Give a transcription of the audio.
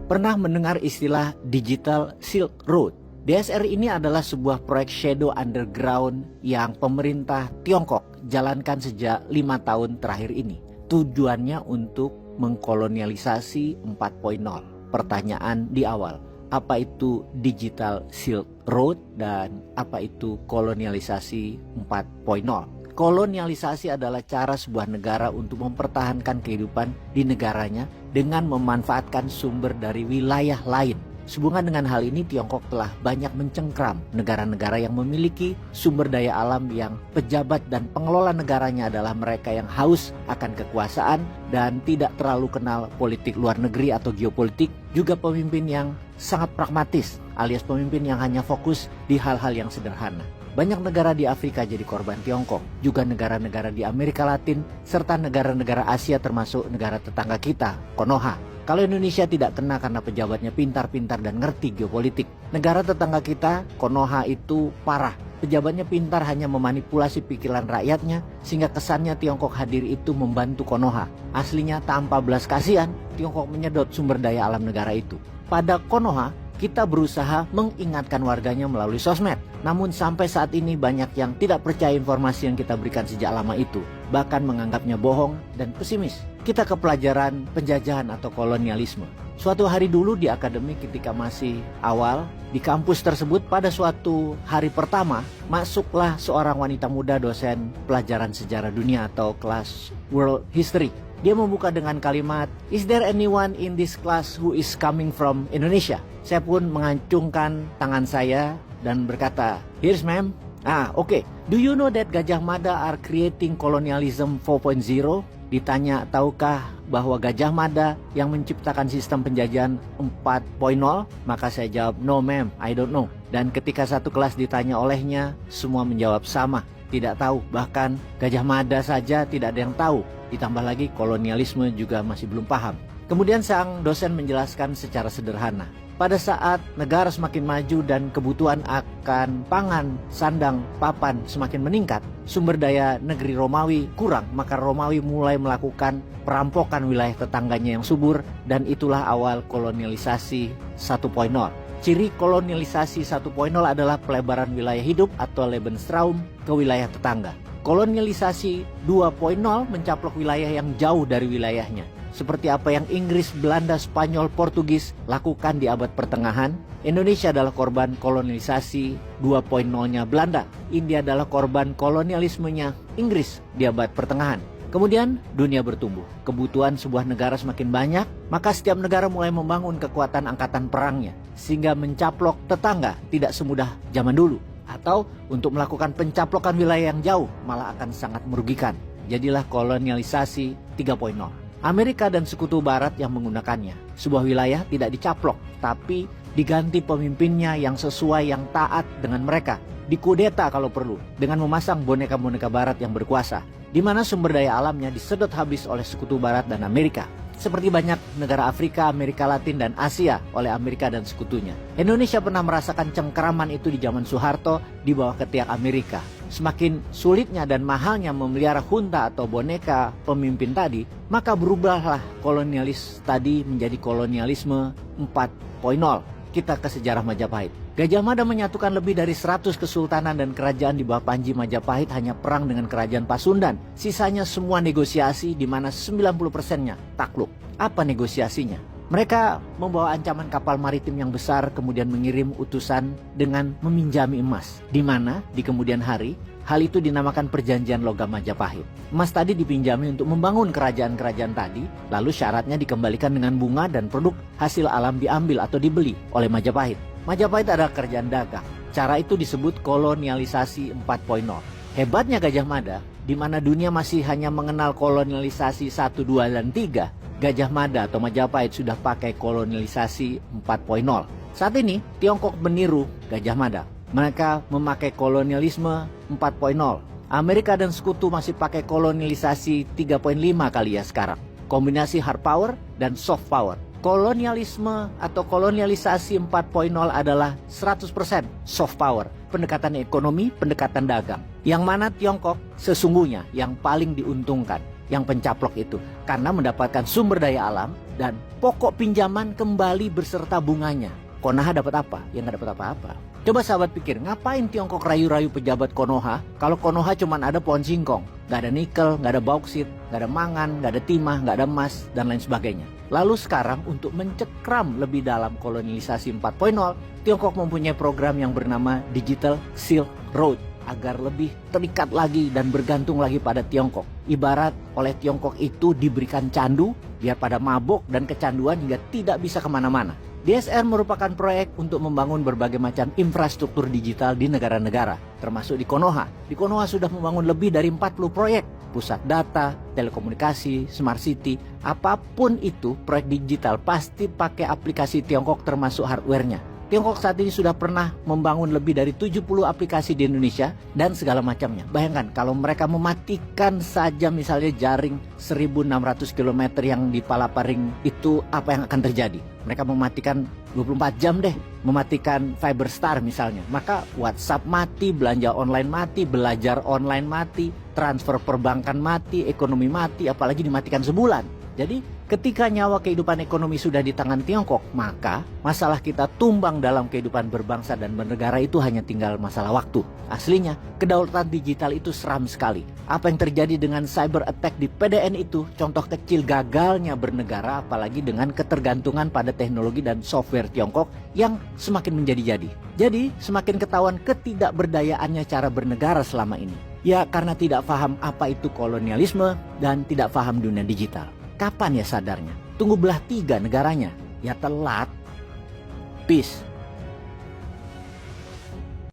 Pernah mendengar istilah Digital Silk Road? DSR ini adalah sebuah proyek shadow underground yang pemerintah Tiongkok jalankan sejak 5 tahun terakhir ini. Tujuannya untuk mengkolonialisasi 4.0. Pertanyaan di awal, apa itu Digital Silk Road dan apa itu kolonialisasi 4.0? Kolonialisasi adalah cara sebuah negara untuk mempertahankan kehidupan di negaranya dengan memanfaatkan sumber dari wilayah lain. Sehubungan dengan hal ini, Tiongkok telah banyak mencengkram negara-negara yang memiliki sumber daya alam yang pejabat dan pengelola negaranya adalah mereka yang haus akan kekuasaan dan tidak terlalu kenal politik luar negeri atau geopolitik, juga pemimpin yang sangat pragmatis alias pemimpin yang hanya fokus di hal-hal yang sederhana. Banyak negara di Afrika jadi korban Tiongkok, juga negara-negara di Amerika Latin, serta negara-negara Asia termasuk negara tetangga kita, Konoha. Kalau Indonesia tidak kena karena pejabatnya pintar-pintar dan ngerti geopolitik. Negara tetangga kita, Konoha itu parah. Pejabatnya pintar hanya memanipulasi pikiran rakyatnya, sehingga kesannya Tiongkok hadir itu membantu Konoha. Aslinya tanpa belas kasihan, Tiongkok menyedot sumber daya alam negara itu. Pada Konoha, kita berusaha mengingatkan warganya melalui sosmed. Namun sampai saat ini banyak yang tidak percaya informasi yang kita berikan sejak lama itu. Bahkan menganggapnya bohong dan pesimis. Kita ke pelajaran penjajahan atau kolonialisme. Suatu hari dulu di akademik ketika masih awal, di kampus tersebut pada suatu hari pertama, masuklah seorang wanita muda dosen pelajaran sejarah dunia atau kelas World History. Dia membuka dengan kalimat, "Is there anyone in this class who is coming from Indonesia?" Saya pun mengacungkan tangan saya dan berkata, "Here's ma'am." Okay. "Do you know that Gajah Mada are creating colonialism 4.0? Ditanya, tahukah bahwa Gajah Mada yang menciptakan sistem penjajahan 4.0? Maka saya jawab, "No ma'am, I don't know." Dan ketika satu kelas ditanya olehnya, semua menjawab sama, tidak tahu. Bahkan Gajah Mada saja tidak ada yang tahu. Ditambah lagi kolonialisme juga masih belum paham. Kemudian sang dosen menjelaskan secara sederhana. Pada saat negara semakin maju dan kebutuhan akan pangan, sandang, papan semakin meningkat, sumber daya negeri Romawi kurang, maka Romawi mulai melakukan perampokan wilayah tetangganya yang subur, dan itulah awal kolonialisasi 1.0. Ciri kolonialisasi 1.0 adalah pelebaran wilayah hidup atau Lebensraum ke wilayah tetangga. Kolonialisasi 2.0 mencaplok wilayah yang jauh dari wilayahnya. Seperti apa yang Inggris, Belanda, Spanyol, Portugis lakukan di abad pertengahan, Indonesia adalah korban kolonialisasi 2.0-nya Belanda. India adalah korban kolonialismenya Inggris di abad pertengahan. Kemudian dunia bertumbuh, kebutuhan sebuah negara semakin banyak, maka setiap negara mulai membangun kekuatan angkatan perangnya, sehingga mencaplok tetangga tidak semudah zaman dulu. Atau untuk melakukan pencaplokan wilayah yang jauh malah akan sangat merugikan. Jadilah kolonialisasi 3.0. Amerika dan sekutu barat yang menggunakannya. Sebuah wilayah tidak dicaplok, tapi diganti pemimpinnya yang sesuai, yang taat dengan mereka. Dikudeta kalau perlu, dengan memasang boneka-boneka barat yang berkuasa, di mana sumber daya alamnya disedot habis oleh sekutu barat dan Amerika. Seperti banyak negara Afrika, Amerika Latin, dan Asia oleh Amerika dan sekutunya. Indonesia pernah merasakan cengkeraman itu di zaman Soeharto di bawah ketiak Amerika. Semakin sulitnya dan mahalnya memelihara hunta atau boneka pemimpin tadi, maka berubahlah kolonialis tadi menjadi kolonialisme 4.0. Kita ke sejarah Majapahit. Gajah Mada menyatukan lebih dari 100 kesultanan dan kerajaan di bawah Panji Majapahit, hanya perang dengan kerajaan Pasundan. Sisanya semua negosiasi, di mana 90%-nya takluk. Apa negosiasinya? Mereka membawa ancaman kapal maritim yang besar, kemudian mengirim utusan dengan meminjami emas. Di mana di kemudian hari, hal itu dinamakan perjanjian logam Majapahit. Emas tadi dipinjami untuk membangun kerajaan-kerajaan tadi, lalu syaratnya dikembalikan dengan bunga dan produk hasil alam diambil atau dibeli oleh Majapahit. Majapahit adalah kerajaan dagang. Cara itu disebut kolonialisasi 4.0. Hebatnya Gajah Mada, di mana dunia masih hanya mengenal kolonialisasi 1, 2, dan 3, Gajah Mada atau Majapahit sudah pakai kolonialisasi 4.0. Saat ini, Tiongkok meniru Gajah Mada. Mereka memakai kolonialisme 4.0. Amerika dan sekutu masih pakai kolonialisasi 3.5 kali ya sekarang. Kombinasi hard power dan soft power. Kolonialisme atau kolonialisasi 4.0 adalah 100% soft power. Pendekatan ekonomi, pendekatan dagang. Yang mana Tiongkok sesungguhnya yang paling diuntungkan, yang pencaplok itu. Karena mendapatkan sumber daya alam dan pokok pinjaman kembali berserta bunganya. Konoha dapat apa? Ya nggak dapat apa-apa. Coba sahabat pikir, ngapain Tiongkok rayu-rayu pejabat Konoha kalau Konoha cuma ada pohon singkong? Nggak ada nikel, nggak ada bauksit, nggak ada mangan, nggak ada timah, nggak ada emas, dan lain sebagainya. Lalu sekarang untuk mencekram lebih dalam kolonialisasi 4.0, Tiongkok mempunyai program yang bernama Digital Silk Road agar lebih terikat lagi dan bergantung lagi pada Tiongkok. Ibarat oleh Tiongkok itu diberikan candu biar pada mabuk dan kecanduan hingga tidak bisa kemana-mana. DSR merupakan proyek untuk membangun berbagai macam infrastruktur digital di negara-negara, termasuk di Konoha. Di Konoha sudah membangun lebih dari 40 proyek, pusat data, telekomunikasi, smart city, apapun itu proyek digital pasti pakai aplikasi Tiongkok termasuk hardware-nya. Tiongkok saat ini sudah pernah membangun lebih dari 70 aplikasi di Indonesia dan segala macamnya. Bayangkan kalau mereka mematikan saja misalnya jaring 1600 km yang di Palaparing itu, apa yang akan terjadi? Mereka mematikan 24 jam deh, mematikan Fiberstar misalnya. Maka WhatsApp mati, belanja online mati, belajar online mati, transfer perbankan mati, ekonomi mati, apalagi dimatikan sebulan. Jadi ketika nyawa kehidupan ekonomi sudah di tangan Tiongkok, maka masalah kita tumbang dalam kehidupan berbangsa dan bernegara itu hanya tinggal masalah waktu. Aslinya, kedaulatan digital itu seram sekali. Apa yang terjadi dengan cyber attack di PDN itu contoh kecil gagalnya bernegara, apalagi dengan ketergantungan pada teknologi dan software Tiongkok yang semakin menjadi-jadi. Jadi semakin ketahuan ketidakberdayaannya cara bernegara selama ini. Ya karena tidak paham apa itu kolonialisme dan tidak paham dunia digital. Kapan ya sadarnya? Tunggu belah 3 negaranya. Ya telat. Peace.